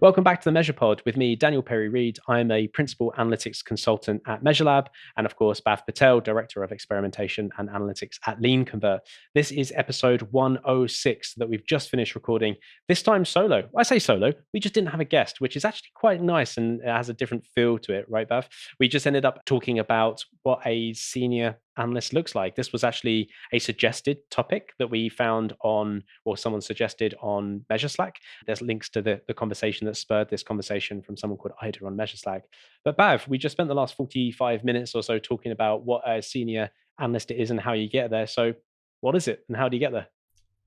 Welcome back to the Measure Pod with me, Daniel Perry-Reed. I'm a principal analytics consultant at Measurelab, and of course, Bhav Patel, director of experimentation and analytics at LeanConvert. This is episode 106 that we've just finished recording, this time solo. I say solo, we just didn't have a guest, which is actually quite nice and it has a different feel to it, right, Bhav? We just ended up talking about what a senior analyst looks like. This was actually a suggested topic that we found on, or someone suggested on Measure Slack. There's links to the conversation that spurred this conversation from someone called Ida on Measure Slack. But Bhav, we just spent the last 45 minutes or so talking about what a senior analyst is and how you get there. So what is it and how do you get there?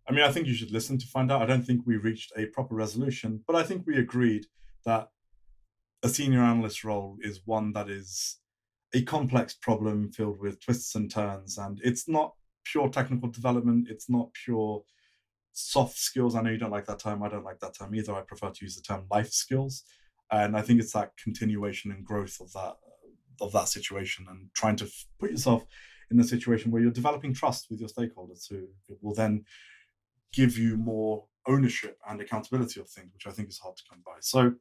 I mean, I think you should listen to find out. I don't think we reached a proper resolution, but I think we agreed that a senior analyst role is one that is a complex problem filled with twists and turns. And it's not pure technical development, it's not pure soft skills. I know you don't like that term. I don't like that term either. I prefer to use the term life skills. And I think it's that continuation and growth of that situation and trying to put yourself in a situation where you're developing trust with your stakeholders who will then give you more ownership and accountability of things, which I think is hard to come by. So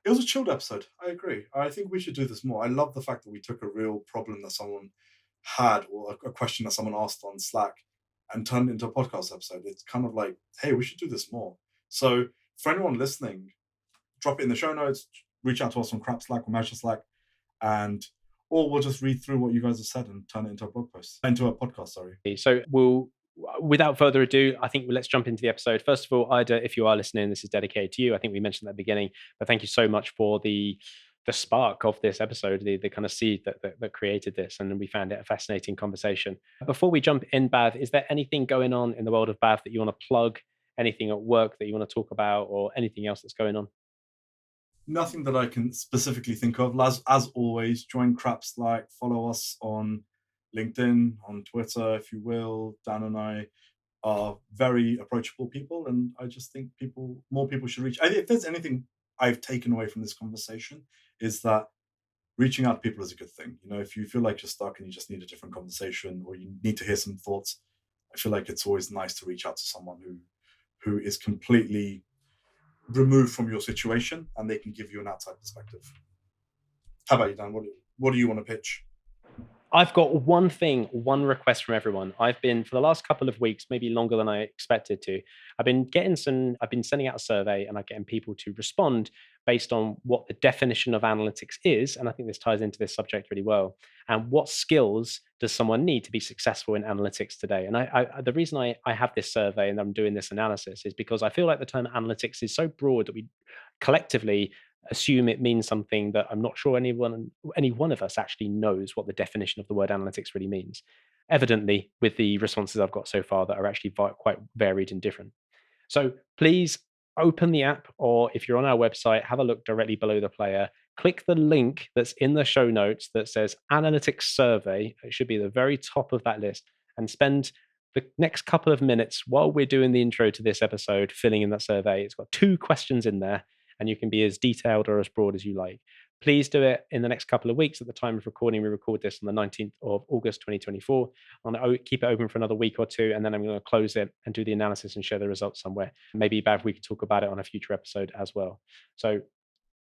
it was a chilled episode. I agree. I think we should do this more. I love the fact that we took a real problem that someone had or a question that someone asked on Slack and turned it into a podcast episode. It's kind of like, hey, we should do this more. So for anyone listening, drop it in the show notes, reach out to us on Crap Slack or Measure Slack, and or we'll just read through what you guys have said and turn it into a blog post, into a podcast, sorry. So without further ado, I think let's jump into the episode. First of all, Ida, if you are listening, this is dedicated to you. I think we mentioned at the beginning, but thank you so much for the spark of this episode, the kind of seed that created this. And we found it a fascinating conversation. Before we jump in, Bav, is there anything going on in the world of Bav that you want to plug? Anything at work that you want to talk about or anything else that's going on? Nothing that I can specifically think of. As always, join Crap Slack, follow us on LinkedIn, on Twitter, if you will. Dan and I are very approachable people, and I just think more people should reach. If there's anything I've taken away from this conversation, is that reaching out to people is a good thing. You know, if you feel like you're stuck and you just need a different conversation, or you need to hear some thoughts, I feel like it's always nice to reach out to someone who is completely removed from your situation and they can give you an outside perspective. How about you, Dan? What do you want to pitch? I've got one request from everyone. I've been, for the last couple of weeks, maybe longer than I expected to, I've been sending out a survey and I'm getting people to respond based on what the definition of analytics is. And I think this ties into this subject really well. And what skills does someone need to be successful in analytics today? And the reason I have this survey and I'm doing this analysis is because I feel like the term analytics is so broad that we collectively assume it means something that I'm not sure any one of us actually knows what the definition of the word analytics really means. Evidently, with the responses I've got so far that are actually quite varied and different. So please open the app, or if you're on our website, have a look directly below the player. Click the link that's in the show notes that says Analytics Survey. It should be the very top of that list, and spend the next couple of minutes while we're doing the intro to this episode filling in that survey. It's got 2 questions in there and you can be as detailed or as broad as you like. Please do it in the next couple of weeks. At the time of recording, we record this on the 19th of August, 2024. I'm going to keep it open for another week or two, and then I'm going to close it and do the analysis and share the results somewhere. Maybe, Bav, we could talk about it on a future episode as well. So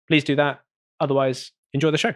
please do that. Otherwise, enjoy the show.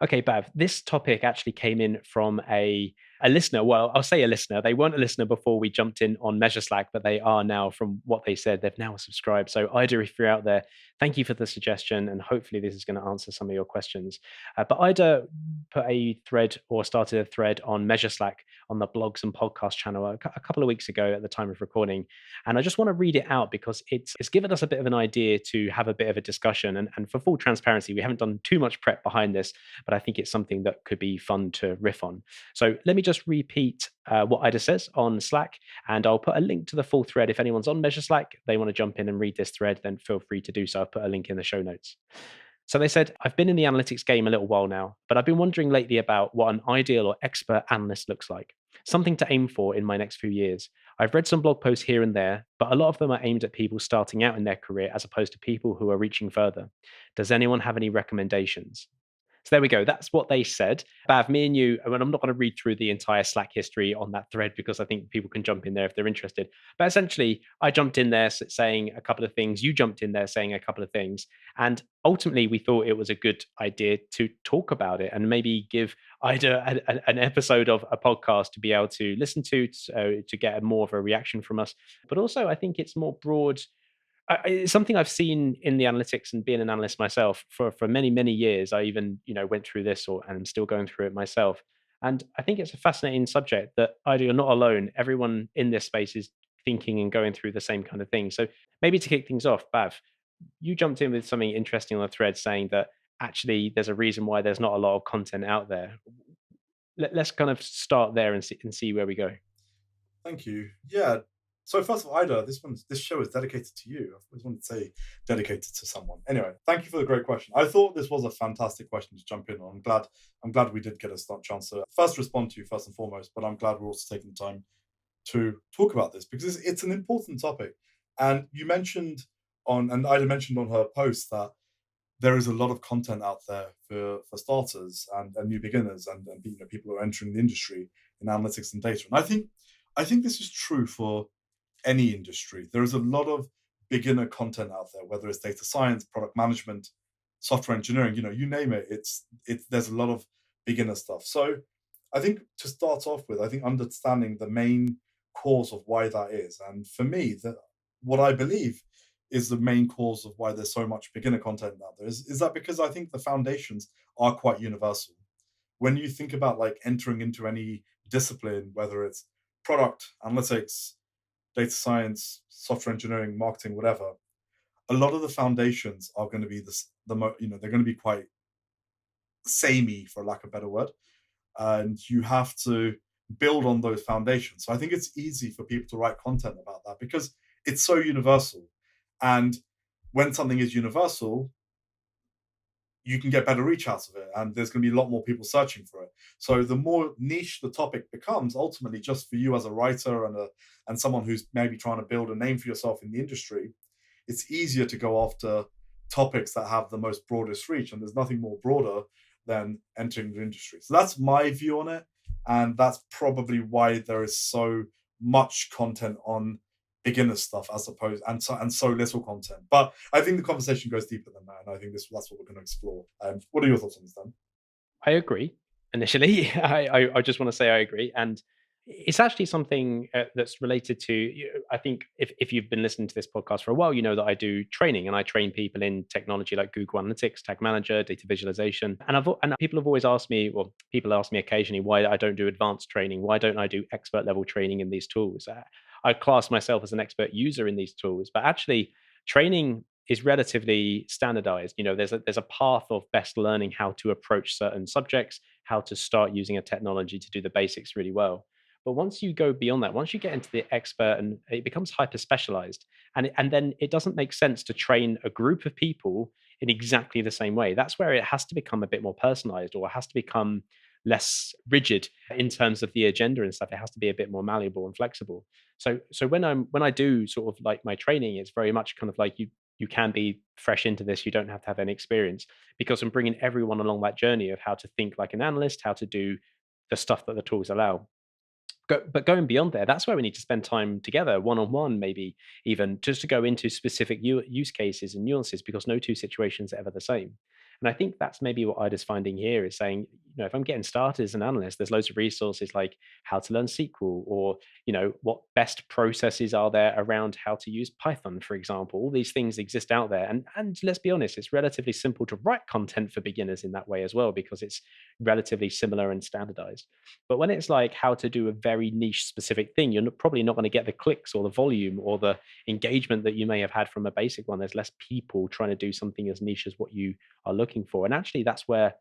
Okay, Bav, this topic actually came in from a listener. Well, I'll say a listener. They weren't a listener before we jumped in on Measure Slack, but they are now from what they said. They've now subscribed. So Ida, if you're out there, thank you for the suggestion. And hopefully this is going to answer some of your questions. But Ida put a thread or started a thread on Measure Slack on the blogs and podcast channel a couple of weeks ago at the time of recording. And I just want to read it out because it's given us a bit of an idea to have a bit of a discussion. And for full transparency, we haven't done too much prep behind this, but I think it's something that could be fun to riff on. So let me just repeat what Ida says on Slack, and I'll put a link to the full thread. If anyone's on Measure Slack, they want to jump in and read this thread, then feel free to do so. I'll put a link in the show notes. So they said, I've been in the analytics game a little while now, but I've been wondering lately about what an ideal or expert analyst looks like, something to aim for in my next few years. I've read some blog posts here and there, but a lot of them are aimed at people starting out in their career as opposed to people who are reaching further. Does anyone have any recommendations? So there we go. That's what they said. Bhav, me and you, I mean, I'm not going to read through the entire Slack history on that thread because I think people can jump in there if they're interested. But essentially, I jumped in there saying a couple of things. You jumped in there saying a couple of things. And ultimately, we thought it was a good idea to talk about it and maybe give Ida an episode of a podcast to be able to listen to get more of a reaction from us. But also, I think it's more broad. It's something I've seen in the analytics and being an analyst myself for many years. I even went through this and I'm still going through it myself. And I think it's a fascinating subject that either you're not alone. Everyone in this space is thinking and going through the same kind of thing. So maybe to kick things off, Bav, you jumped in with something interesting on the thread saying that actually there's a reason why there's not a lot of content out there. Let's kind of start there and see where we go. Thank you. Yeah. So first of all, Ida, this show is dedicated to you. I always wanted to say dedicated to someone. Anyway, thank you for the great question. I thought this was a fantastic question to jump in on. I'm glad we did get a chance to first respond to you first and foremost, but I'm glad we're also taking the time to talk about this because it's an important topic. And you mentioned and Ida mentioned on her post that there is a lot of content out there for starters and new beginners and people who are entering the industry in analytics and data. And I think this is true for any industry. There is a lot of beginner content out there, whether it's data science, product management, software engineering, you name it. There's a lot of beginner stuff. So I think to start off with, I think understanding the main cause of why that is. And for me, what I believe is the main cause of why there's so much beginner content out there is that because I think the foundations are quite universal. When you think about like entering into any discipline, whether it's product, analytics, data science, software engineering, marketing, whatever, a lot of the foundations are going to be they're going to be quite samey, for lack of a better word, and you have to build on those foundations. So I think it's easy for people to write content about that because it's so universal. And when something is universal, you can get better reach out of it, and there's going to be a lot more people searching for it. So the more niche the topic becomes, ultimately, just for you as a writer and someone who's maybe trying to build a name for yourself in the industry, it's easier to go after topics that have the most broadest reach, and there's nothing more broader than entering the industry. So that's my view on it, and that's probably why there is so much content on beginner stuff as opposed and so little content. But I think the conversation goes deeper than that, and I think that's what we're going to explore. What are your thoughts on this, Dan? I agree. Initially, I just want to say I agree, and it's actually something that's related to. I think if you've been listening to this podcast for a while, you know that I do training, and I train people in technology like Google Analytics, Tag Manager, data visualization, and people have always asked me, well, people ask me occasionally why I don't do advanced training, why don't I do expert level training in these tools? I class myself as an expert user in these tools, but actually, training is relatively standardized. There's a path of best learning how to approach certain subjects, how to start using a technology to do the basics really well. But once you go beyond that, once you get into the expert, and it becomes hyper specialized, and then it doesn't make sense to train a group of people in exactly the same way. That's where it has to become a bit more personalized, or it has to become less rigid in terms of the agenda and stuff. It has to be a bit more malleable and flexible. So when I do sort of like my training, it's very much kind of like you can be fresh into this. You don't have to have any experience, because I'm bringing everyone along that journey of how to think like an analyst, how to do the stuff that the tools allow. But going beyond there, that's where we need to spend time together, one on one, maybe even just to go into specific use cases and nuances, because no two situations are ever the same. And I think that's maybe what Ida's finding here is saying, if I'm getting started as an analyst, there's loads of resources like how to learn SQL, or, what best processes are there around how to use Python, for example. All these things exist out there. And let's be honest, it's relatively simple to write content for beginners in that way as well, because it's relatively similar and standardized. But when it's like how to do a very niche specific thing, you're probably not going to get the clicks or the volume or the engagement that you may have had from a basic one. There's less people trying to do something as niche as what you are looking for. And actually, that's where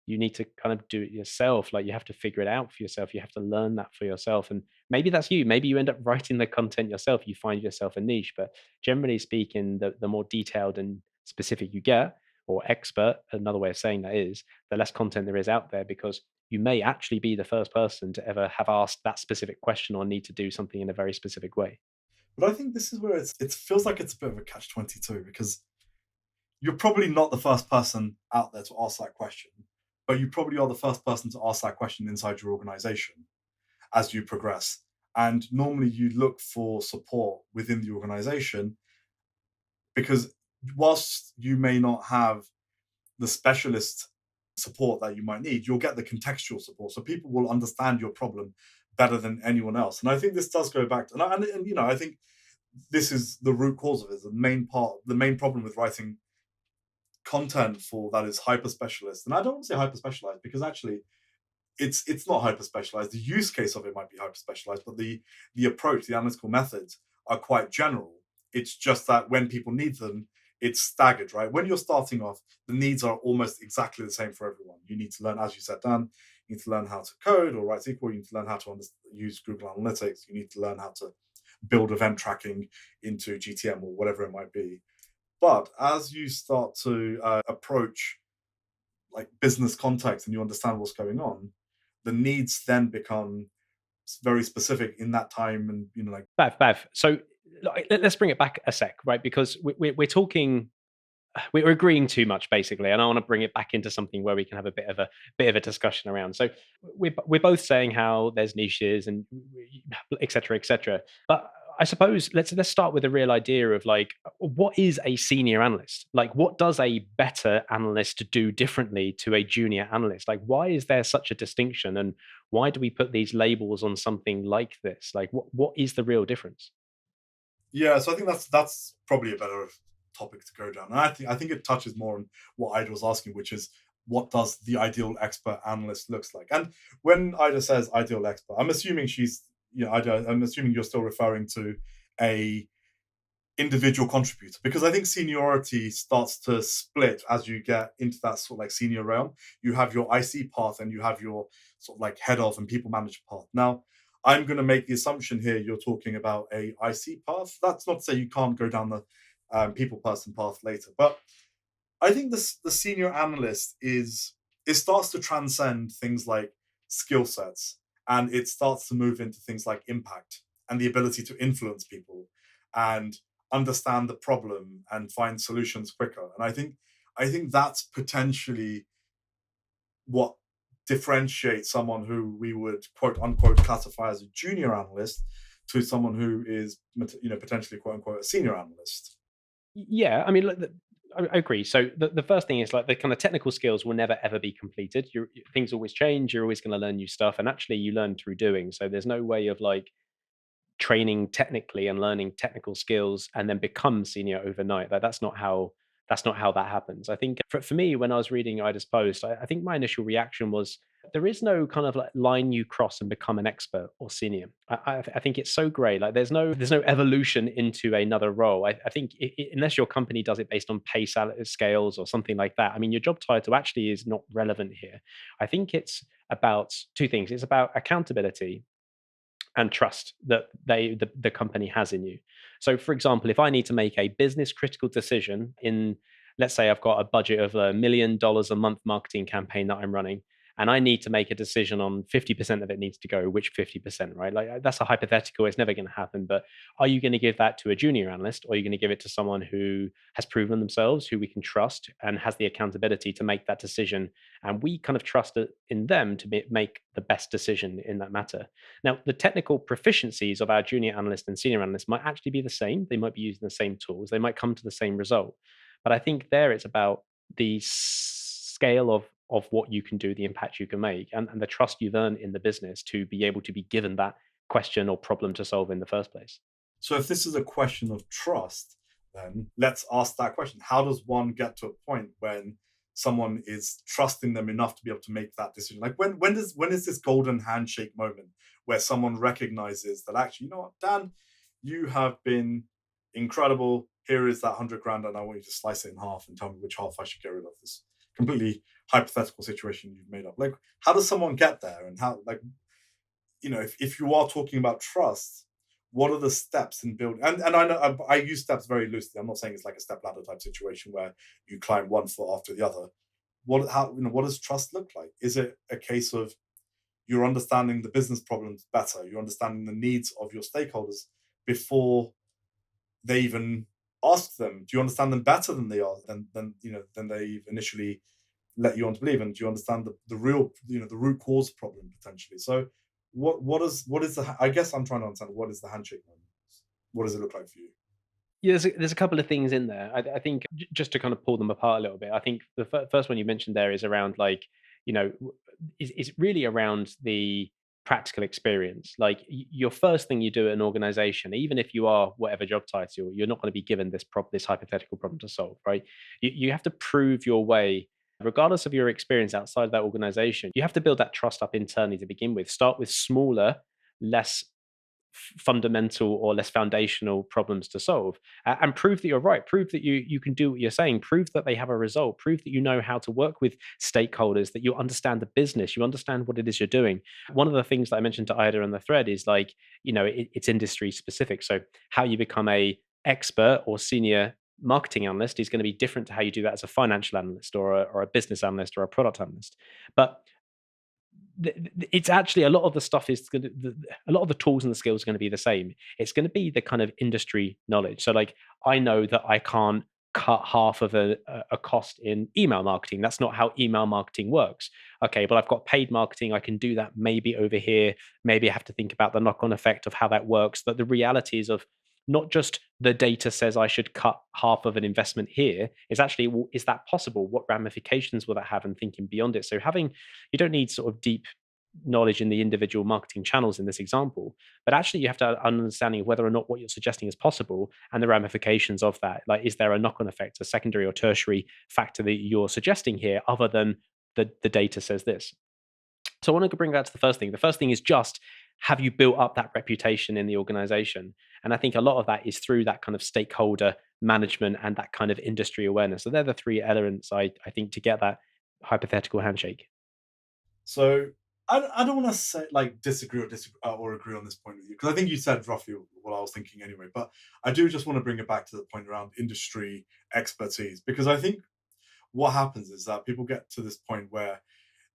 you need to kind of do it yourself. Like, you have to figure it out for yourself. You have to learn that for yourself. And maybe that's you. Maybe you end up writing the content yourself. You find yourself a niche. But generally speaking, the more detailed and specific you get, or expert, another way of saying that is, the less content there is out there, because you may actually be the first person to ever have asked that specific question or need to do something in a very specific way. But I think this is where it feels like it's a bit of a catch-22 because you're probably not the first person out there to ask that question. but you probably are the first person to ask that question inside your organization as you progress. And normally you look for support within the organization, because whilst you may not have the specialist support that you might need, you'll get the contextual support. So people will understand your problem better than anyone else. And I think this does go back to, and you know, I think this is the root cause of it. The main problem with writing content for that is hyper specialist. And I don't want to say hyper specialized, because actually it's not hyper specialized. The use case of it might be hyper specialized, but the approach, the analytical methods are quite general. It's just that when people need them, it's staggered, right? When you're starting off, the needs are almost exactly the same for everyone. You need to learn, as you said, Dan, you need to learn how to code or write SQL. You need to learn how to use Google Analytics. You need to learn how to build event tracking into GTM or whatever it might be. But as you start to approach like business context and you understand what's going on, the needs then become very specific in that time. And you know, like Bav. So let's bring it back a sec, right? Because we're talking, we're agreeing too much basically, and I want to bring it back into something where we can have a bit of a discussion around. So we're both saying how there's niches and et cetera, et cetera. But I suppose let's start with the real idea of like, what is a senior analyst? Like, what does a better analyst do differently to a junior analyst? Like, why is there such a distinction, and why do we put these labels on something like this? Like, what is the real difference? yeah, so I think that's probably a better topic to go down. And I think it touches more on what Ida was asking, which is what does the ideal expert analyst looks like. And when Ida says ideal expert, I'm assuming she's, you know, Ida, I'm assuming you're still referring to a individual contributor, because I think seniority starts to split as you get into that sort of like senior realm. You have your IC path and you have your sort of like head of and people manager path. Now, I'm going to make the assumption here you're talking about a IC path. That's not to say you can't go down the people person path later, but I think the senior analyst is, it starts to transcend things like skill sets, and it starts to move into things like impact and the ability to influence people and understand the problem and find solutions quicker. And I think that's potentially what differentiates someone who we would quote unquote classify as a junior analyst to someone who is, you know, potentially quote unquote a senior analyst. Yeah, I mean, look, I agree. So the first thing is like the kind of technical skills will never ever be completed. Things always change. You're always going to learn new stuff, and actually, you learn through doing. So there's no way of like training technically and learning technical skills and then become senior overnight. Like that's not how that happens. I think for me, when I was reading Ida's post, I think my initial reaction was there is no kind of like line you cross and become an expert or senior. I think it's so great. Like there's no evolution into another role. I think unless your company does it based on pay salary scales or something like that, I mean, your job title actually is not relevant here. I think it's about two things. It's about accountability and trust that the company has in you. So for example, if I need to make a business critical decision in, let's say I've got a budget of $1 million a month marketing campaign that I'm running, and I need to make a decision on 50% of it needs to go, which 50%, right? Like that's a hypothetical, it's never going to happen. But are you going to give that to a junior analyst, or are you going to give it to someone who has proven themselves, who we can trust and has the accountability to make that decision, and we kind of trust in them to make the best decision in that matter? Now, the technical proficiencies of our junior analyst and senior analyst might actually be the same. They might be using the same tools. They might come to the same result. But I think there it's about the scale of what you can do, the impact you can make, and the trust you've earned in the business to be able to be given that question or problem to solve in the first place. So if this is a question of trust, then let's ask that question. How does one get to a point when someone is trusting them enough to be able to make that decision? Like when is this golden handshake moment where someone recognizes that actually, you know what, Dan, you have been incredible. Here is that 100 grand, and I want you to slice it in half and tell me which half I should get rid of. This completely hypothetical situation you've made up. Like, how does someone get there? And how, like, you know, if you are talking about trust, what are the steps in building? And I know I use steps very loosely. I'm not saying it's like a step ladder type situation where you climb one foot after the other. What does trust look like? Is it a case of you're understanding the business problems better, you're understanding the needs of your stakeholders before they even ask them? Do you understand them better than they are than they've initially let you on to believe, and do you understand the real, the root cause problem potentially? So what is the, I guess I'm trying to understand, what is the handshake moment? What does it look like for you? Yeah, there's a couple of things in there. I think just to kind of pull them apart a little bit. I think the first one you mentioned there is around like, is really around the practical experience. Like your first thing you do at an organization, even if you are whatever job title, you're not going to be given this hypothetical problem to solve, right? You have to prove your way. Regardless of your experience outside of that organization, you have to build that trust up internally to begin with. Start with smaller, less fundamental or less foundational problems to solve, and prove that you're right, prove that you can do what you're saying, prove that they have a result, prove that you know how to work with stakeholders, that you understand the business, you understand what it is you're doing. One of the things that I mentioned to Ida in the thread is like, it's industry specific. So how you become a expert or senior marketing analyst is going to be different to how you do that as a financial analyst or a business analyst or a product analyst. But it's actually a lot of the stuff is going to, a lot of the tools and the skills are going to be the same. It's going to be the kind of industry knowledge. So like, I know that I can't cut half of a cost in email marketing. That's not how email marketing works. Okay, but I've got paid marketing. I can do that maybe over here. Maybe I have to think about the knock-on effect of how that works. That the realities of not just the data says I should cut half of an investment here, is actually, well, is that possible? What ramifications will that have? And thinking beyond it. So you don't need sort of deep knowledge in the individual marketing channels in this example, but actually you have to have an understanding of whether or not what you're suggesting is possible and the ramifications of that. Like, is there a knock-on effect, a secondary or tertiary factor that you're suggesting here, other than the data says this? So I want to bring that to the first thing. The first thing is just, have you built up that reputation in the organization? And I think a lot of that is through that kind of stakeholder management and that kind of industry awareness. So they're the three elements I think to get that hypothetical handshake. So I don't want to say like disagree or agree on this point with you, because I think you said roughly what I was thinking anyway. But I do just want to bring it back to the point around industry expertise, because I think what happens is that people get to this point where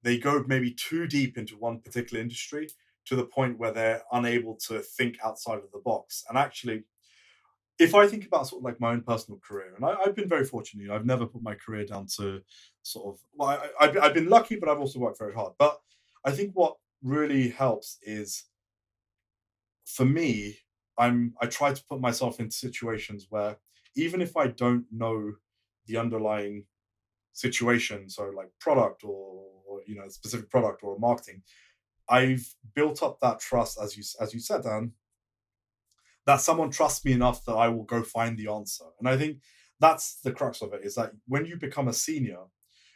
they go maybe too deep into one particular industry, to the point where they're unable to think outside of the box. And actually, if I think about sort of like my own personal career, and I've been very fortunate, I've never put my career down to sort of, well, I've been lucky, but I've also worked very hard. But I think what really helps is, for me, I try to put myself in situations where, even if I don't know the underlying situation, so like product, or specific product or marketing, I've built up that trust, as you said, Dan, that someone trusts me enough that I will go find the answer. And I think that's the crux of it, is that when you become a senior,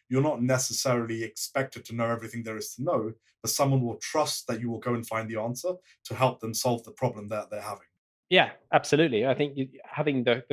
you're not necessarily expected to know everything there is to know, but someone will trust that you will go and find the answer to help them solve the problem that they're having. Yeah, absolutely. I think having the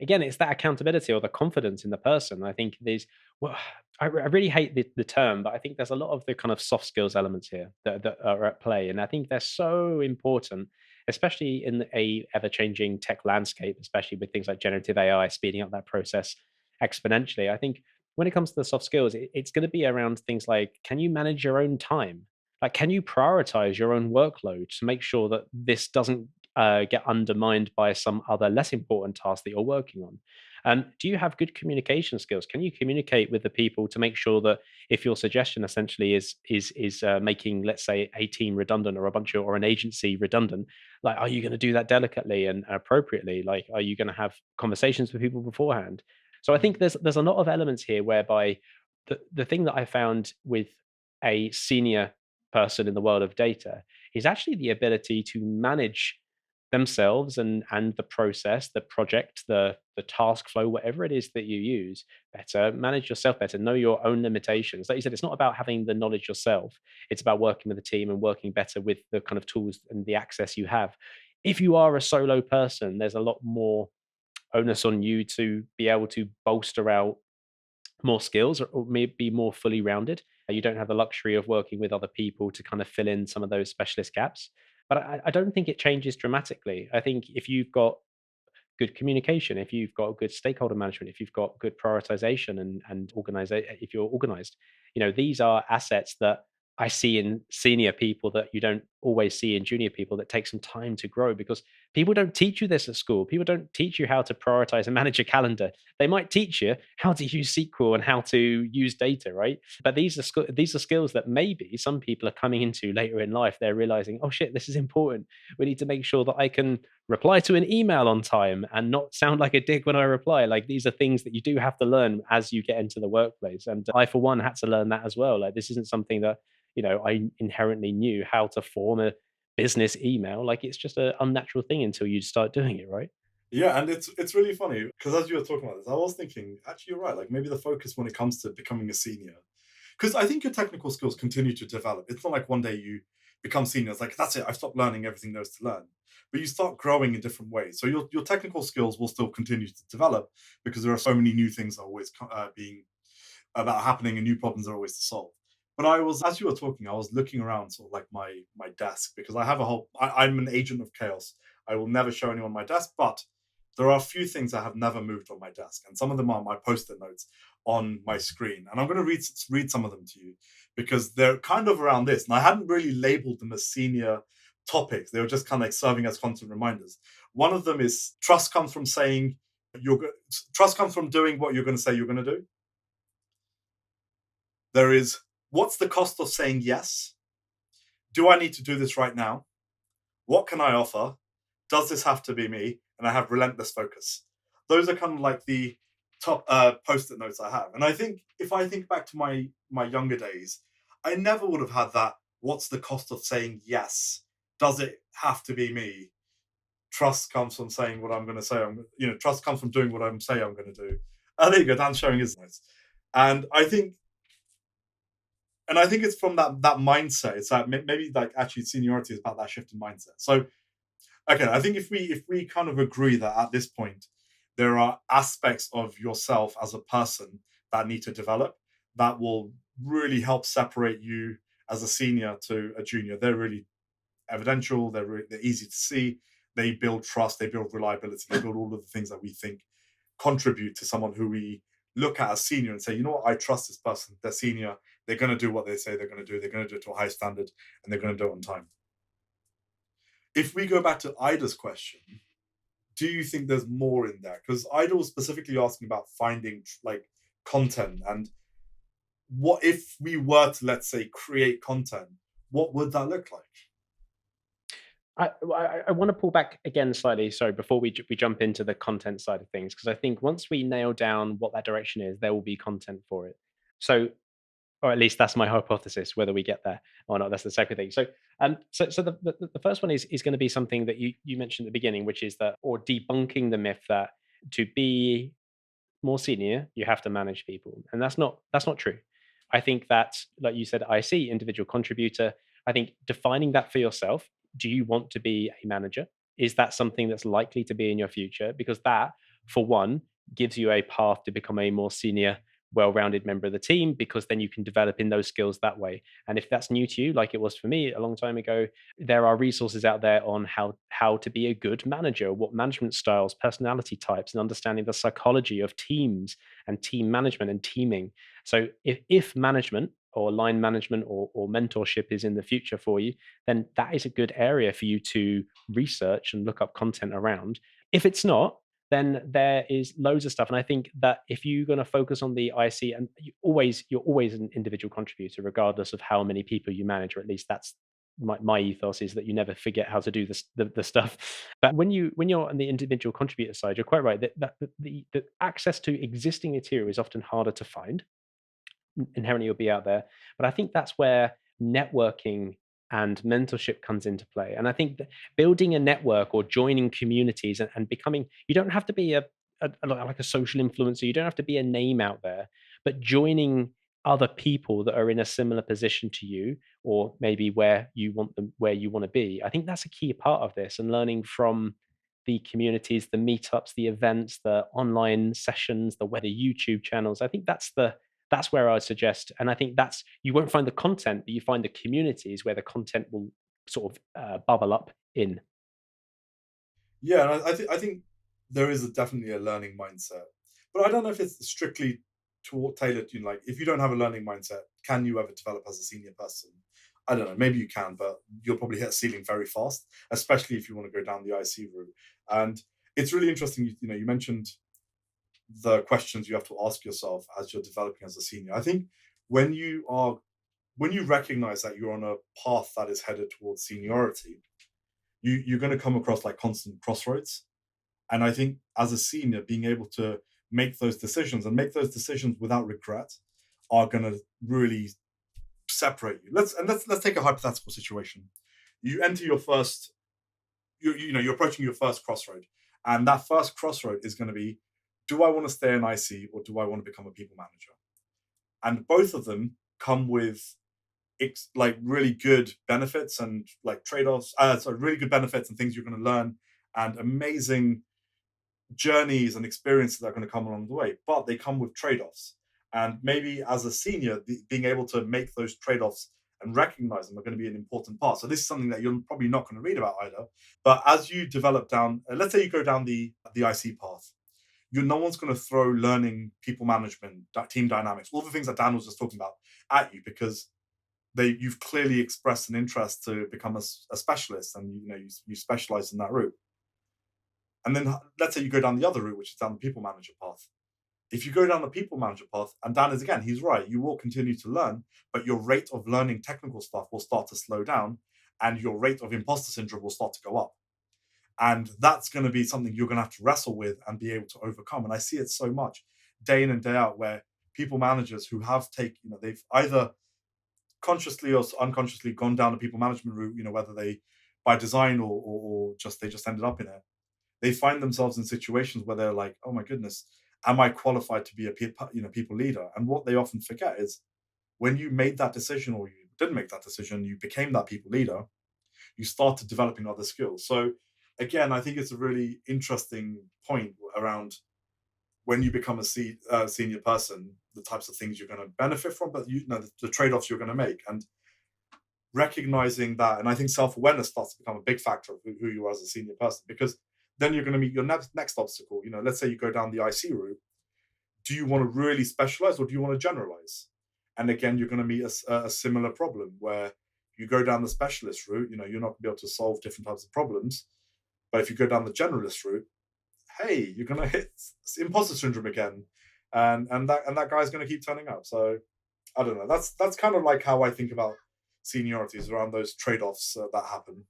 again, it's that accountability or the confidence in the person. I think these, well, I really hate the term, but I think there's a lot of the kind of soft skills elements here that are at play, and I think they're so important, especially in a ever changing tech landscape, especially with things like generative AI speeding up that process exponentially. I think when it comes to the soft skills, it's going to be around things like, can you manage your own time? Like, can you prioritize your own workload to make sure that this doesn't get undermined by some other less important task that you're working on? Do you have good communication skills? Can you communicate with the people to make sure that if your suggestion essentially is making, let's say, a team redundant or a bunch of, or an agency redundant, like, are you going to do that delicately and appropriately? Like, are you going to have conversations with people beforehand? So I think there's a lot of elements here whereby the thing that I found with a senior person in the world of data is actually the ability to manage themselves and the process, the project, the task flow, whatever it is that you use better, manage yourself better, know your own limitations. Like you said, it's not about having the knowledge yourself, it's about working with a team and working better with the kind of tools and the access you have. If you are a solo person, there's a lot more onus on you to be able to bolster out more skills, or maybe more fully rounded. You don't have the luxury of working with other people to kind of fill in some of those specialist gaps. But I don't think it changes dramatically. I think if you've got good communication, if you've got good stakeholder management, if you've got good prioritization and organize, if you're organized, these are assets that I see in senior people that you don't always see in junior people that take some time to grow, because people don't teach you this at school. People don't teach you how to prioritize and manage a calendar. They might teach you how to use SQL and how to use data, right? But these are skills that maybe some people are coming into later in life. They're realizing, oh shit, this is important. We need to make sure that I can reply to an email on time and not sound like a dick when I reply. Like, these are things that you do have to learn as you get into the workplace. And I, for one, had to learn that as well. Like, this isn't something that, I inherently knew how to form a business email. Like, it's just an unnatural thing until you start doing it, right? Yeah, and it's really funny because as you were talking about this, I was thinking, actually, you're right. Like maybe the focus when it comes to becoming a senior, because I think your technical skills continue to develop. It's not like one day you become senior. It's like that's it. I've stopped learning everything there is to learn. But you start growing in different ways. So your technical skills will still continue to develop because there are so many new things that are always being that are happening and new problems are always to solve. But I was, as you were talking, I was looking around sort of like my desk because I have a whole. I'm an agent of chaos. I will never show anyone my desk, but there are a few things that have never moved on my desk, and some of them are my post-it notes on my screen. And I'm going to read some of them to you because they're kind of around this, and I hadn't really labeled them as senior topics. They were just kind of like serving as constant reminders. One of them is trust comes from saying trust comes from doing what you're going to say you're going to do. There is what's the cost of saying yes? Do I need to do this right now? What can I offer? Does this have to be me? And I have relentless focus. Those are kind of like the top post-it notes I have. And I think if I think back to my younger days, I never would have had that. What's the cost of saying yes? Does it have to be me? Trust comes from saying what I'm going to say. Trust comes from doing what I'm saying I'm going to do. There you go. Dan's showing his notes, and I think it's from that mindset. It's that maybe like actually seniority is about that shift in mindset. So okay, I think if we kind of agree that at this point there are aspects of yourself as a person that need to develop that will really help separate you as a senior to a junior. They're really evidential. They're easy to see. They build trust. They build reliability. They build all of the things that we think contribute to someone who we look at as senior and say, you know what, I trust this person. They're senior. They're going to do what they say they're going to do. They're going to do it to a high standard, and they're going to do it on time. If we go back to Ida's question, do you think there's more in there? Because Ida was specifically asking about finding like content, and what if we were to, let's say, create content? What would that look like? I want to pull back again slightly, sorry, before we jump into the content side of things, because I think once we nail down what that direction is, there will be content for it. So, or at least that's my hypothesis. Whether we get there or not, that's the second thing. So the first one is going to be something that you mentioned at the beginning, which is that, or debunking the myth that to be more senior, you have to manage people, and that's not true. I think that, like you said, I see individual contributor. I think defining that for yourself. Do you want to be a manager? Is that something that's likely to be in your future? Because that, for one, gives you a path to become a more senior, well-rounded member of the team, because then you can develop in those skills that way. And if that's new to you, like it was for me a long time ago, there are resources out there on how to be a good manager, what management styles, personality types, and understanding the psychology of teams and team management and teaming. So if management or line management or mentorship is in the future for you, then that is a good area for you to research and look up content around. If it's not, then there is loads of stuff. And I think that if you're going to focus on the IC, and you're always an individual contributor, regardless of how many people you manage, or at least that's my ethos, is that you never forget how to do this the stuff. But when you're on the individual contributor side, you're quite right that the access to existing material is often harder to find. Inherently you'll be out there, but I think that's where networking and mentorship comes into play. And I think that building a network or joining communities and becoming, you don't have to be like a social influencer, you don't have to be a name out there, but joining other people that are in a similar position to you, or maybe where you want to be. I think that's a key part of this, and learning from the communities, the meetups, the events, the online sessions, the YouTube channels. I think that's where I suggest. And I think that's, you won't find the content, but you find the communities where the content will sort of bubble up in. Yeah, and I think there is definitely a learning mindset, but I don't know if it's strictly tailored. Like if you don't have a learning mindset, can you ever develop as a senior person? I don't know, maybe you can, but you'll probably hit a ceiling very fast, especially if you want to go down the IC route. And it's really interesting. You mentioned the questions you have to ask yourself as you're developing as a senior. I think when you are when you recognize that you're on a path that is headed towards seniority, you're going to come across like constant crossroads. And I think as a senior, being able to make those decisions and make those decisions without regret are going to really separate you. Let's take a hypothetical situation. You enter your first, you're approaching your first crossroad, and that first crossroad is going to be, do I want to stay in IC or do I want to become a people manager? And both of them come with like really good benefits and like trade-offs. Really good benefits and things you're going to learn, and amazing journeys and experiences that are going to come along the way. But they come with trade-offs, and maybe as a senior, being able to make those trade-offs and recognize them are going to be an important part. So this is something that you're probably not going to read about either. But as you develop down, let's say you go down the IC path, no one's going to throw learning, people management, team dynamics, all the things that Dan was just talking about at you, because you've clearly expressed an interest to become a specialist, and you specialize in that route. And then let's say you go down the other route, which is down the people manager path. If you go down the people manager path, and Dan is again, he's right, you will continue to learn, but your rate of learning technical stuff will start to slow down, and your rate of imposter syndrome will start to go up. And that's going to be something you're going to have to wrestle with and be able to overcome. And I see it so much day in and day out, where people managers who have they've either consciously or unconsciously gone down the people management route, whether they by design or just they just ended up in it, they find themselves in situations where they're like, oh my goodness, am I qualified to be a people leader? And what they often forget is, when you made that decision or you didn't make that decision, you became that people leader, you started developing other skills. So again, I think it's a really interesting point around when you become a senior person, the types of things you're going to benefit from, but the trade-offs you're going to make, and recognizing that. And I think self-awareness starts to become a big factor of who you are as a senior person, because then you're going to meet your next obstacle. Let's say you go down the IC route. Do you want to really specialize or do you want to generalize? And again, you're going to meet a similar problem where you go down the specialist route, you're not going to be able to solve different types of problems. But if you go down the generalist route, hey, you're going to hit imposter syndrome again, and that guy's going to keep turning up. So I don't know. That's kind of like how I think about seniorities around those trade-offs that happen.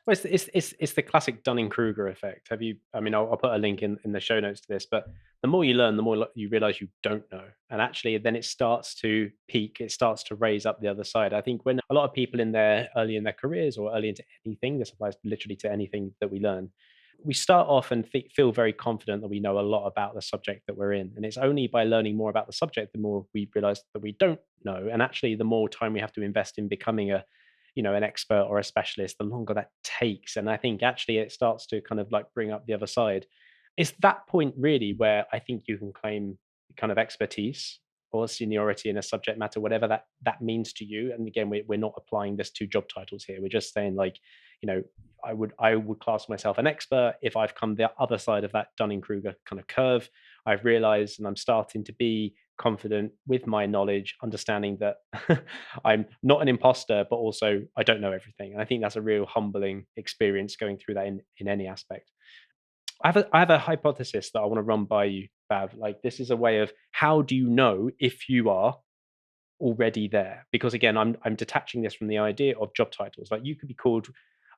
Well, it's the classic Dunning-Kruger effect. I mean, I'll put a link in the show notes to this, but the more you learn, the more you realize you don't know. And actually, then it starts to peak, it starts to raise up the other side. I think when a lot of people early in their careers or early into anything, this applies literally to anything that we learn, we start off and feel very confident that we know a lot about the subject that we're in. And it's only by learning more about the subject, the more we realize that we don't know. And actually, the more time we have to invest in becoming an expert or a specialist, the longer that takes. And I think actually it starts to kind of like bring up the other side. It's that point really where I think you can claim kind of expertise or seniority in a subject matter, whatever that means to you. And again, we're not applying this to job titles here. We're just saying like, I would class myself an expert if I've come the other side of that Dunning-Kruger kind of curve. I've realized and I'm starting to be confident with my knowledge, understanding that I'm not an imposter, but also I don't know everything. And I think that's a real humbling experience going through that in any aspect. I have a hypothesis that I want to run by you, Bhav. Like this is a way of how do you know if you are already there? Because again, I'm detaching this from the idea of job titles. Like you could be called,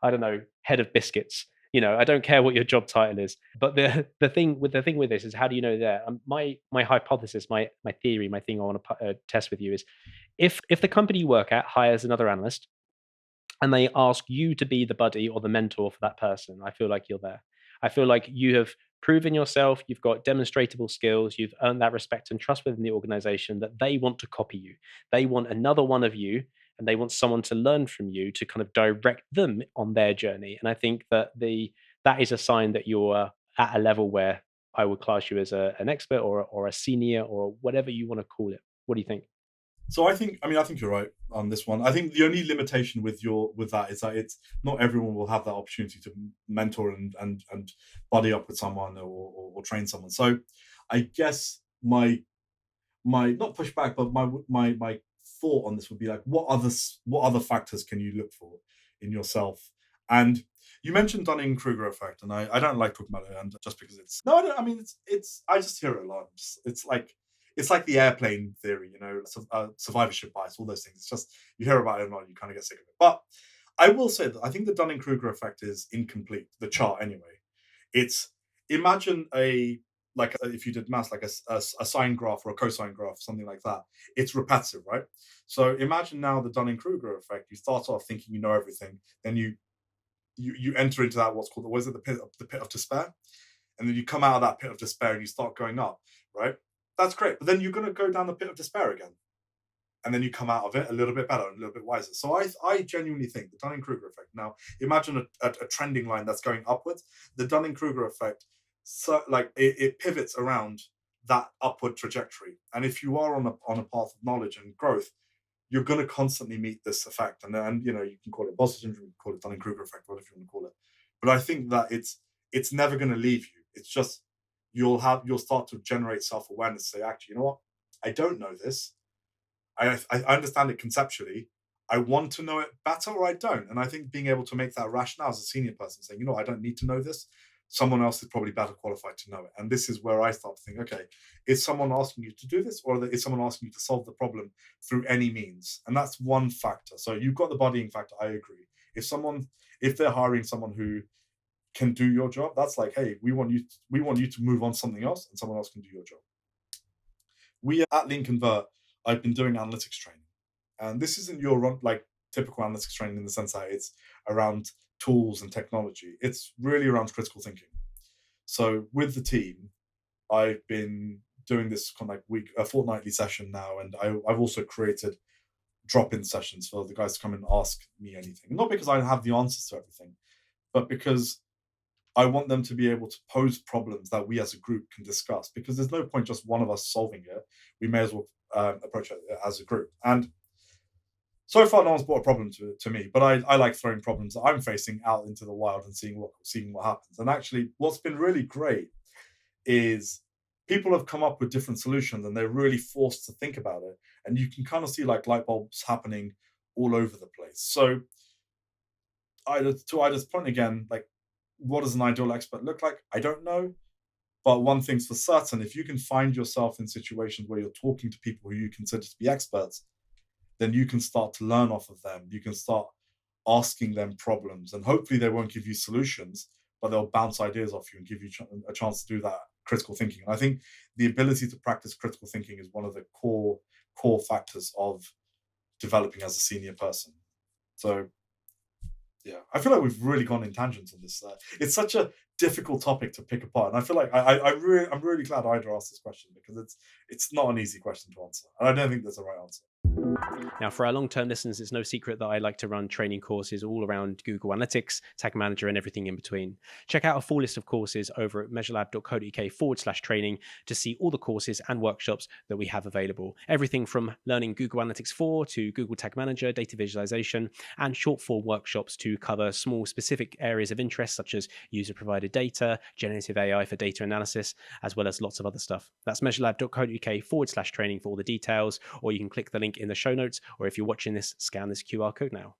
I don't know, head of biscuits. I don't care what your job title is. But the thing with this is how do you know there? My hypothesis, my theory, my thing I want to test with you is if the company you work at hires another analyst and they ask you to be the buddy or the mentor for that person, I feel like you're there. I feel like you have proven yourself, you've got demonstrable skills, you've earned that respect and trust within the organization that they want to copy you. They want another one of you, and they want someone to learn from you to kind of direct them on their journey. And I think that is a sign that you're at a level where I would class you as an expert or a senior or whatever you want to call it. What do you think? So I think you're right on this one. I think the only limitation with that is that it's not everyone will have that opportunity to mentor and buddy up with someone or train someone. So I guess my not pushback, but my thought on this would be like, what other factors can you look for in yourself? And you mentioned Dunning-Kruger effect, and I don't like talking about it, and just because it's no, I don't. I mean, it's I just hear it a lot. It's like the airplane theory, survivorship bias, all those things. It's just you hear about it a lot, you kind of get sick of it. But I will say that I think the Dunning-Kruger effect is incomplete. The chart, anyway. It's imagine if you did maths, like a sine graph or a cosine graph, something like that. It's repetitive, right? So imagine now the Dunning-Kruger effect. You start off thinking you know everything, then you enter into that what's called the pit of despair, and then you come out of that pit of despair and you start going up, right? That's great, but then you're going to go down the pit of despair again, and then you come out of it a little bit better and a little bit wiser. So I genuinely think the Dunning-Kruger effect. Now imagine a trending line that's going upwards. The Dunning-Kruger effect, so like it pivots around that upward trajectory, and if you are on a path of knowledge and growth, you're going to constantly meet this effect. And you can call it imposter syndrome, you can call it Dunning-Kruger effect, whatever you want to call it. But I think that it's never going to leave you. It's just you'll start to generate self-awareness. Say, actually, you know what? I don't know this. I understand it conceptually. I want to know it better, or I don't. And I think being able to make that rationale as a senior person, saying, I don't need to know this. Someone else is probably better qualified to know it. And this is where I start to think, okay, is someone asking you to do this, or is someone asking you to solve the problem through any means? And that's one factor. So you've got the bodying factor. I agree. If they're hiring someone who can do your job, that's like, hey, we want you to move on to something else, and someone else can do your job. We at LeanConvert, I've been doing analytics training, and this isn't your typical analytics training in the sense that it's around tools and technology. It's really around critical thinking. So with the team, I've been doing this kind of like a fortnightly session now, and I've also created drop-in sessions for the guys to come and ask me anything. Not because I have the answers to everything, but because I want them to be able to pose problems that we as a group can discuss, because there's no point just one of us solving it. We may as well approach it as a group. And so far, no one's brought a problem to me, but I like throwing problems that I'm facing out into the wild and seeing what happens. And actually, what's been really great is people have come up with different solutions, and they're really forced to think about it. And you can kind of see like light bulbs happening all over the place. So to Ida's point again, like, what does an ideal expert look like? I don't know. But one thing's for certain, if you can find yourself in situations where you're talking to people who you consider to be experts, then you can start to learn off of them. You can start asking them problems, and hopefully they won't give you solutions, but they'll bounce ideas off you and give you a chance to do that critical thinking. And I think the ability to practice critical thinking is one of the core factors of developing as a senior person. So yeah, I feel like we've really gone in tangents on this. It's such a difficult topic to pick apart, and I feel like I'm really glad Ida asked this question, because it's not an easy question to answer, and I don't think there's a right answer. Now, for our long-term listeners, it's no secret that I like to run training courses all around Google Analytics, Tag Manager, and everything in between. Check out a full list of courses over at measurelab.co.uk/training to see all the courses and workshops that we have available. Everything from learning Google Analytics 4 to Google Tag Manager, data visualization, and short-form workshops to cover small specific areas of interest, such as user-provided data, generative AI for data analysis, as well as lots of other stuff. That's measurelab.co.uk/training for all the details, or you can click the link in the show notes, or if you're watching this, scan this QR code now.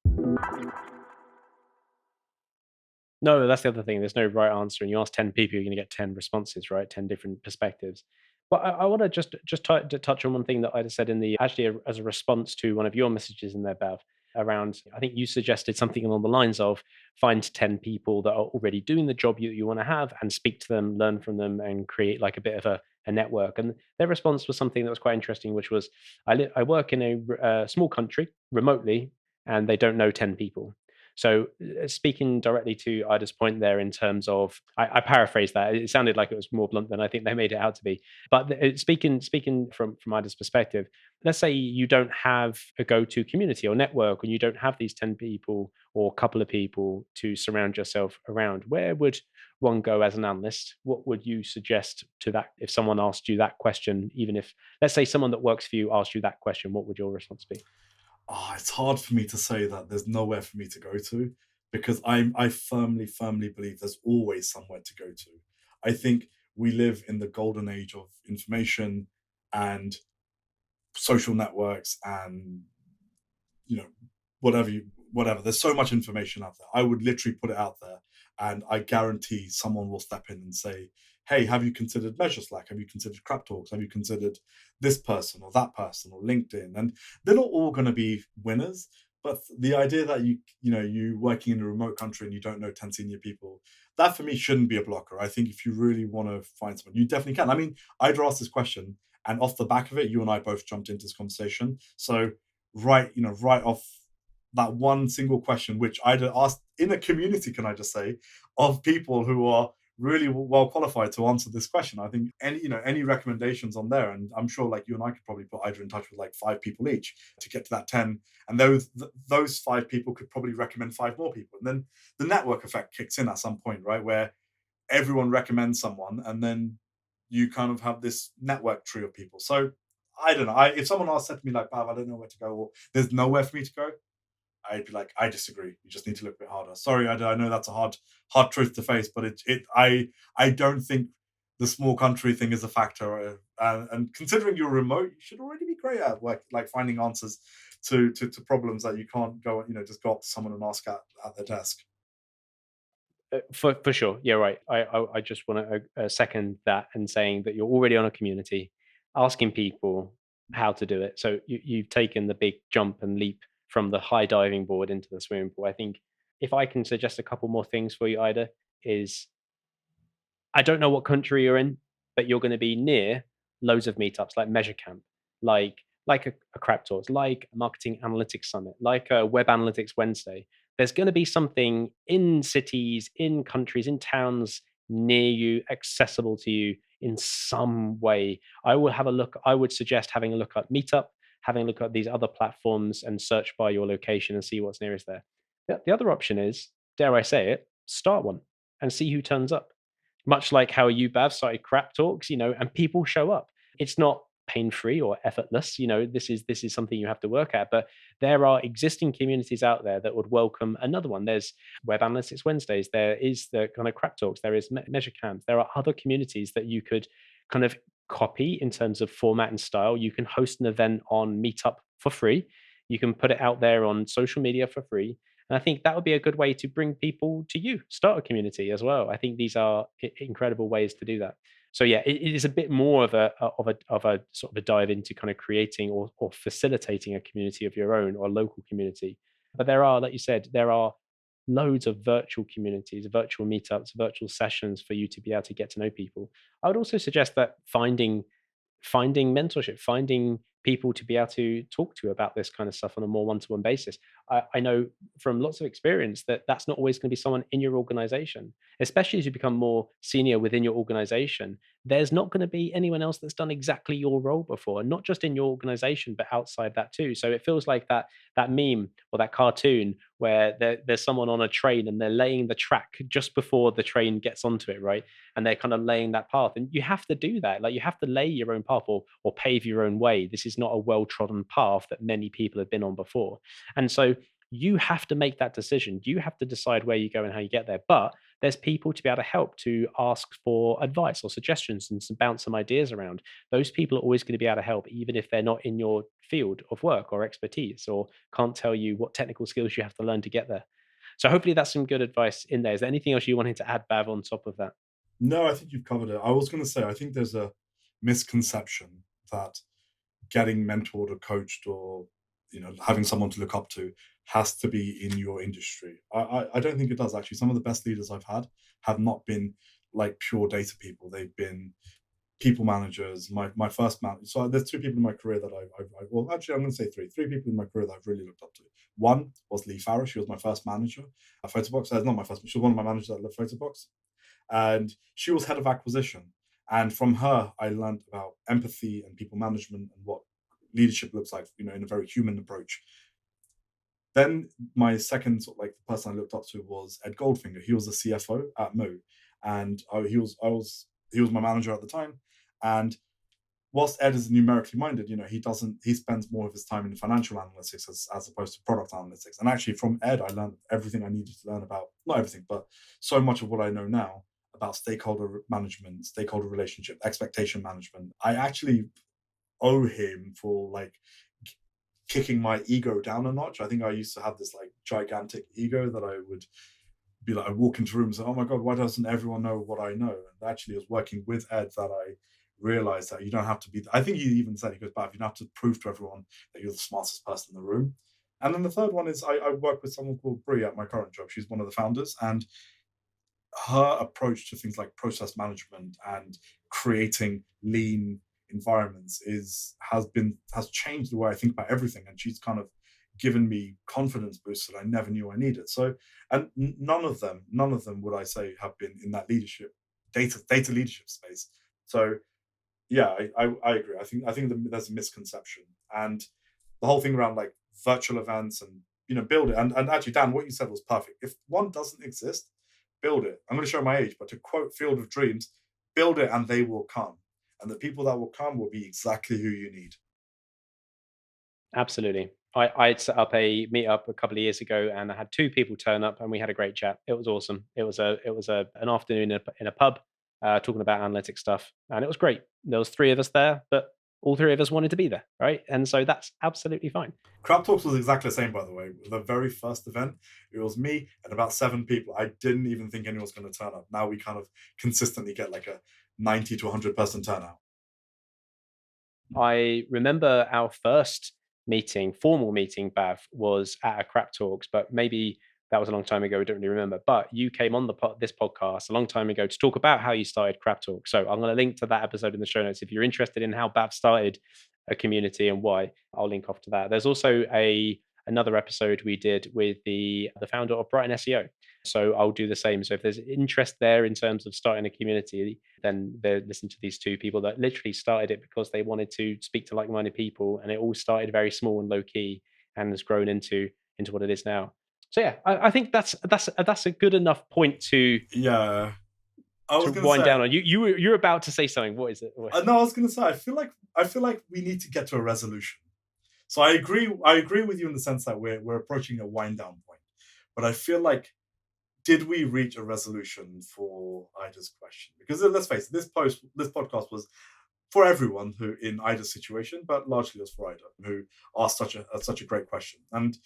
No, that's the other thing. There's no right answer. And you ask 10 people, you're going to get 10 responses, right? 10 different perspectives. But I want to just touch on one thing that I just said as a response to one of your messages in there, Bhav, around, I think you suggested something along the lines of find 10 people that are already doing the job you want to have and speak to them, learn from them, and create like a bit of a network. And their response was something that was quite interesting, which was, I work in a small country remotely, and they don't know 10 people. So speaking directly to Ida's point there in terms of, I paraphrase that. It sounded like it was more blunt than I think they made it out to be. But speaking from Ida's perspective, let's say you don't have a go-to community or network, and you don't have these 10 people or a couple of people to surround yourself around. Where would one go as an analyst? What would you suggest to that if someone asked you that question? Even if, let's say, someone that works for you asked you that question, what would your response be? It's hard for me to say that there's nowhere for me to go to, because I firmly believe there's always somewhere to go to. I think we live in the golden age of information, and social networks and you know whatever. There's so much information out there. I would literally put it out there, and I guarantee someone will step in and say, "Hey, have you considered Measure Have you considered Crap Talks? Have you considered this person or that person or LinkedIn?" And they're not all going to be winners, but the idea that you working in a remote country and you don't know 10 senior people, that for me shouldn't be a blocker. I think if you really want to find someone, you definitely can. I mean, I'd asked this question, and off the back of it, you and I both jumped into this conversation. So right off that one single question, which I'd asked in a community, can I just say, of people who are really well qualified to answer this question. I think any recommendations on there, and I'm sure like you and I could probably put either in touch with like 5 people each to get to that 10, and those 5 people could probably recommend 5 more people, and then the network effect kicks in at some point, right, where everyone recommends someone, and then you kind of have this network tree of people. So I don't know. If someone else said to me like, "Bhav, I don't know where to go," or "There's nowhere for me to go," I'd be like, I disagree. You just need to look a bit harder. Sorry, I know that's a hard truth to face, but I don't think the small country thing is a factor. And considering you're remote, you should already be great at like finding answers to problems that you can't go, just go up to someone and ask at their desk. For sure, yeah, right. I just want to second that and saying that you're already on a community, asking people how to do it. So you've taken the big jump and leap from the high diving board into the swimming pool. I think if I can suggest a couple more things for you, Ida, is I don't know what country you're in, but you're going to be near loads of meetups like Measure Camp, like a Crap Talks, like a Marketing Analytics Summit, like a Web Analytics Wednesday. There's going to be something in cities, in countries, in towns near you, accessible to you in some way. I will have a look. I would suggest having a look at Meetup, having a look at these other platforms, and search by your location and see what's nearest there. The other option is, dare I say it, start one and see who turns up, much like how you, Bav, started Crap Talks, and people show up. It's not pain-free or effortless. This is something you have to work at. But there are existing communities out there that would welcome another one. There's Web Analytics Wednesdays. There is the kind of Crap Talks. There is Measure Camp. There are other communities that you could kind of copy in terms of format and style. You can host an event on Meetup for free. You can put it out there on social media for free. And I think that would be a good way to bring people to you, start a community as well. I think these are incredible ways to do that. So yeah, it is a bit more of a sort of a dive into kind of creating or facilitating a community of your own or a local community. But there are, like you said, there are loads of virtual communities, virtual meetups, virtual sessions for you to be able to get to know people. I would also suggest that finding mentorship, finding people to be able to talk to about this kind of stuff on a more one-to-one basis. I know from lots of experience that that's not always going to be someone in your organization, especially as you become more senior within your organization. There's not going to be anyone else that's done exactly your role before, and not just in your organization, but outside that too. So it feels like that meme or that cartoon where there's someone on a train and they're laying the track just before the train gets onto it, right? And they're kind of laying that path. And you have to do that. Like you have to lay your own path or pave your own way. This is not a well-trodden path that many people have been on before. And so you have to make that decision. You have to decide where you go and how you get there. But there's people to be able to help, to ask for advice or suggestions and bounce some ideas around. Those people are always going to be able to help, even if they're not in your field of work or expertise, or can't tell you what technical skills you have to learn to get there. So hopefully that's some good advice in there. Is there anything else you wanted to add, Bav, on top of that? No, I think you've covered it. I was going to say, I think there's a misconception that getting mentored or coached or having someone to look up to has to be in your industry. I don't think it does actually. Some of the best leaders I've had have not been like pure data people. They've been people managers. My first man. So there's 2 people in my career that well, actually I'm going to say three people in my career that I've really looked up to. One was Lee Farrow. She was my first manager at Photobox. Not my first. She was one of my managers at Photobox, and she was head of acquisition. And from her, I learned about empathy and people management and what leadership looks like, in a very human approach. Then my second sort of like the person I looked up to was Ed Goldfinger. He was the CFO at Mo, and he was my manager at the time. And whilst Ed is numerically minded, he spends more of his time in financial analytics as opposed to product analytics. And actually from Ed, I learned everything I needed to learn about, not everything, but so much of what I know now about stakeholder management, stakeholder relationship, expectation management. I actually owe him for like kicking my ego down a notch. I think I used to have this like gigantic ego that I would be like, I walk into rooms and, oh my God, why doesn't everyone know what I know? And actually, it was working with Ed that I realized that you don't have to be, I think he even said, he goes, Bhav, you don't have to prove to everyone that you're the smartest person in the room. And then the third one is I work with someone called Brie at my current job. She's one of the founders, and her approach to things like process management and creating lean environments has changed the way I think about everything. And she's kind of given me confidence boosts that I never knew I needed. So, and none of them would I say have been in that leadership, data leadership space. So yeah, I agree. I think there's a misconception, and the whole thing around like virtual events and build it. And actually, Dan, what you said was perfect. If one doesn't exist, build it. I'm going to show my age, but to quote Field of Dreams, build it and they will come. And the people that will come will be exactly who you need. Absolutely. I'd set up a meetup a couple of years ago, and I had two people turn up, and we had a great chat. It was awesome. It was an afternoon in a pub, talking about analytics stuff, and it was great. There was three of us there, but all three of us wanted to be there, right? And so that's absolutely fine. Crab Talks was exactly the same, by the way. The very first event, it was me and about 7 people. I didn't even think anyone was going to turn up. Now we kind of consistently get like a 90 to 100 person turnout. I remember our first formal meeting, Bav, was at a Crap Talks, but maybe that was a long time ago. I don't really remember. But you came on this podcast a long time ago to talk about how you started Crap Talk. So I'm going to link to that episode in the show notes if you're interested in how Bav started a community and why. I'll link off to that. There's also another episode we did with the founder of Brighton SEO. So I'll do the same. So if there's interest there in terms of starting a community, then they listen to these two people that literally started it because they wanted to speak to like-minded people, and it all started very small and low key and has grown into what it is now. So yeah, I think that's a good enough point Yeah, I was to gonna wind say. down on. You're about to say something. What is it? No, I was gonna say. I feel like we need to get to a resolution. So I agree. I agree with you in the sense that we're approaching a wind down point. But I feel like, did we reach a resolution for Ida's question? Because let's face it, this podcast was for everyone who in Ida's situation, but largely it was for Ida, who asked such a great question. And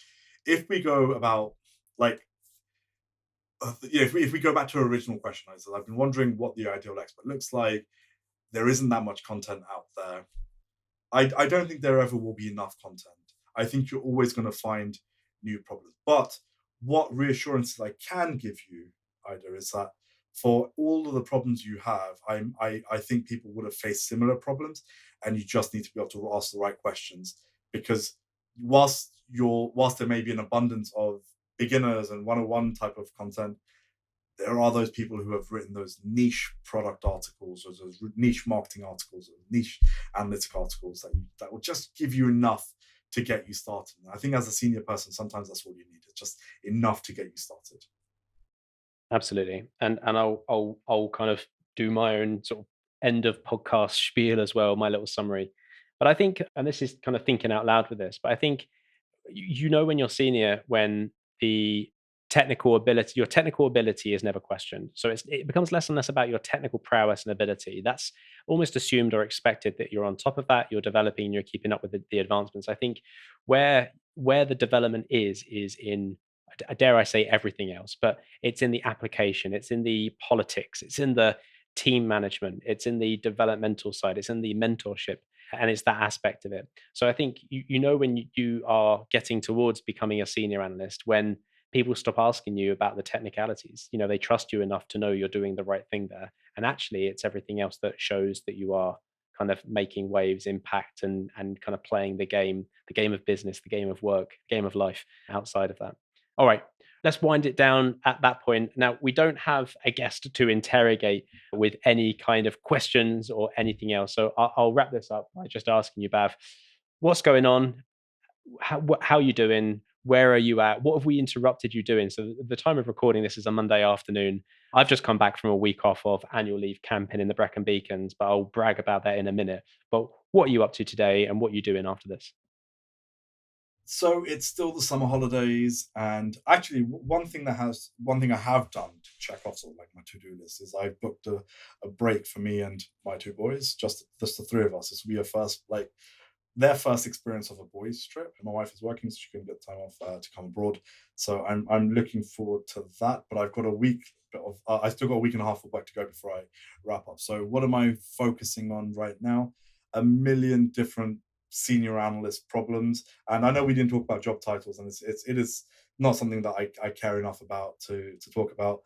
if we go about like if we go back to our original question, I said I've been wondering what the ideal expert looks like. There isn't that much content out there. I don't think there ever will be enough content. I think you're always going to find new problems. But what reassurances I can give you, Ida, is that for all of the problems you have, I think people would have faced similar problems, and you just need to be able to ask the right questions. Because whilst there may be an abundance of beginners and 101 type of content, there are those people who have written those niche product articles or those niche marketing articles or niche analytic articles that will just give you enough to get you started. And I think as a senior person, sometimes that's all you need. It's just enough to get you started. Absolutely. And I'll kind of do my own sort of end of podcast spiel as well, my little summary. But I think, and this is kind of thinking out loud with this, but I think when you're senior, when your technical ability is never questioned. So it becomes less and less about your technical prowess and ability. That's almost assumed or expected that you're on top of that, you're developing, you're keeping up with the advancements. I think where the development is in, dare I say, everything else, but it's in the application, it's in the politics, it's in the team management, it's in the developmental side, it's in the mentorship, and it's that aspect of it. So I think when you are getting towards becoming a senior analyst, when people stop asking you about the technicalities, they trust you enough to know you're doing the right thing there, and actually it's everything else that shows that you are kind of making waves, impact, and kind of playing the game of business, the game of work, the game of life outside of that. All right, let's wind it down at that point. Now, we don't have a guest to interrogate with any kind of questions or anything else. So I'll wrap this up by just asking you, Bav, what's going on? How are you doing? Where are you at? What have we interrupted you doing? So the time of recording this is a Monday afternoon. I've just come back from a week off of annual leave camping in the Brecon Beacons, but I'll brag about that in a minute. But what are you up to today, and what are you doing after this? So it's still the summer holidays, and actually, one thing I have done to check off sort of like my to-do list is I've booked a break for me and my two boys, just the three of us. This will be a first like their first experience of a boys trip. My wife is working, so she couldn't get time off to come abroad. So I'm looking forward to that. But I've got a week of I still got a week and a half of work to go before I wrap up. So what am I focusing on right now? A million different senior analyst problems. And I know we didn't talk about job titles, and it is not something that I care enough about to talk about.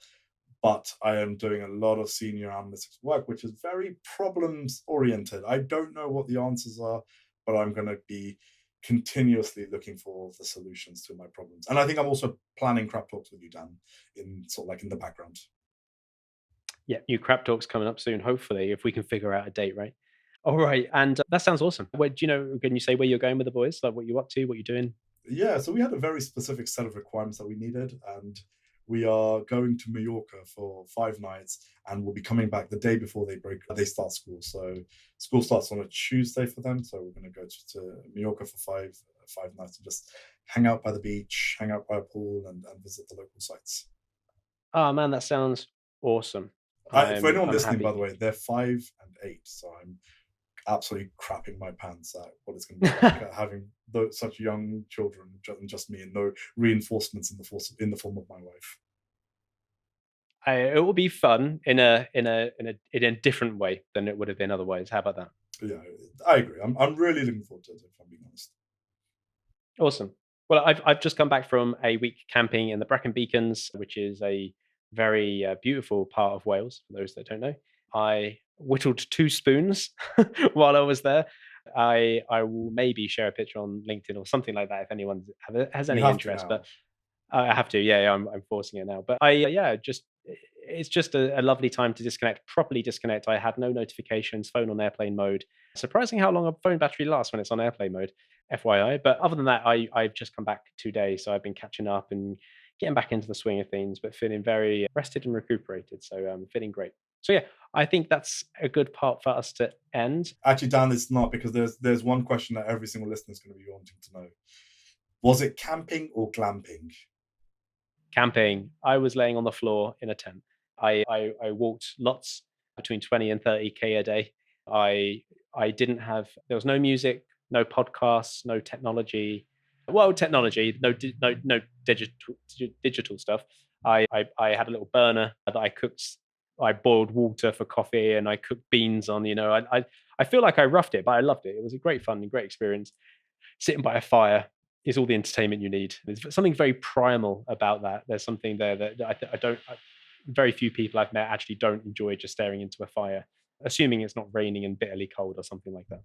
But I am doing a lot of senior analytics work, which is very problems oriented. I don't know what the answers are, but I'm going to be continuously looking for the solutions to my problems. And I think I'm also planning crap talks with you, Dan, in sort of like in the background. Yeah, new crap talks coming up soon, hopefully, if we can figure out a date, right? All right, and that sounds awesome. Where, do you know? Can you say where you're going with the boys? Like what you're up to, what you're doing? Yeah, so we had a very specific set of requirements that we needed, and we are going to Mallorca for 5 nights, and we'll be coming back the day before they start school. So school starts on a Tuesday for them, so we're going to go to Mallorca for five nights and just hang out by the beach, hang out by a pool, and visit the local sites. Oh man, that sounds awesome. For anyone I'm listening, by happy. the way, they're 5 and 8, so I'm absolutely crapping my pants at what it's going to be like having such young children and just me, and no reinforcements in the form of my wife. It will be fun in a different way than it would have been otherwise. How about that? But yeah, I agree. I'm really looking forward to it, if I'm being honest. Awesome. Well, I've just come back from a week camping in the Brecon Beacons, which is a very beautiful part of Wales. For those that don't know, I whittled 2 spoons while I was there. I will maybe share a picture on LinkedIn or something like that if anyone has You any have to interest. But now. I have to, yeah, I'm forcing it now. But yeah, just it's just a lovely time to disconnect, properly disconnect. I had no notifications, phone on airplane mode. Surprising how long a phone battery lasts when it's on airplane mode, FYI. But other than that, I've just come back today, so I've been catching up and getting back into the swing of things, but feeling very rested and recuperated. So I'm feeling great. So yeah, I think that's a good part for us to end. Actually, Dan, it's not, because there's one question that every single listener is going to be wanting to know. Was it camping or glamping? Camping, I was laying on the floor in a tent. I walked lots, between 20 and 30K a day. I I didn't have there was no music, no podcasts, no technology. Well, technology, no digital stuff. I had a little burner that I cooked. I boiled water for coffee and I cooked beans on. I feel like I roughed it, but I loved it. It was a great fun and great experience. Sitting by a fire is all the entertainment you need. There's something very primal about that. There's something there that I don't. Very few people I've met actually don't enjoy just staring into a fire, assuming it's not raining and bitterly cold or something like that.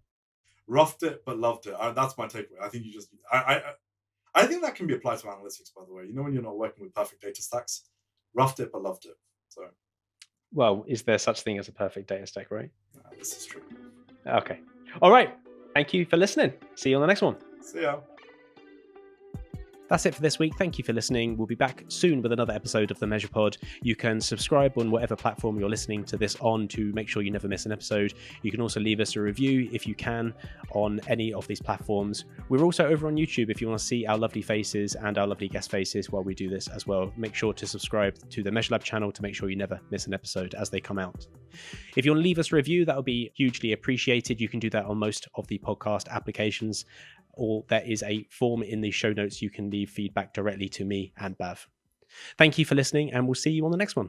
Roughed it but loved it. That's my takeaway. I think you just I think that can be applied to analytics, by the way. You know, when you're not working with perfect data stacks, roughed it but loved it. So Well, is there such thing as a perfect data stack, right? this is true. Okay. All right. Thank you for listening. See you on the next one. See ya. That's it for this week. Thank you for listening. We'll be back soon with another episode of the Measure Pod. You can subscribe on whatever platform you're listening to this on to make sure you never miss an episode. You can also leave us a review if you can on any of these platforms. We're also over on YouTube if you want to see our lovely faces and our lovely guest faces while we do this as well. Make sure to subscribe to the Measurelab channel to make sure you never miss an episode as they come out. If you want to leave us a review, that would be hugely appreciated. You can do that on most of the podcast applications, or there is a form in the show notes. You can leave feedback directly to me and Bhav. Thank you for listening, and we'll see you on the next one.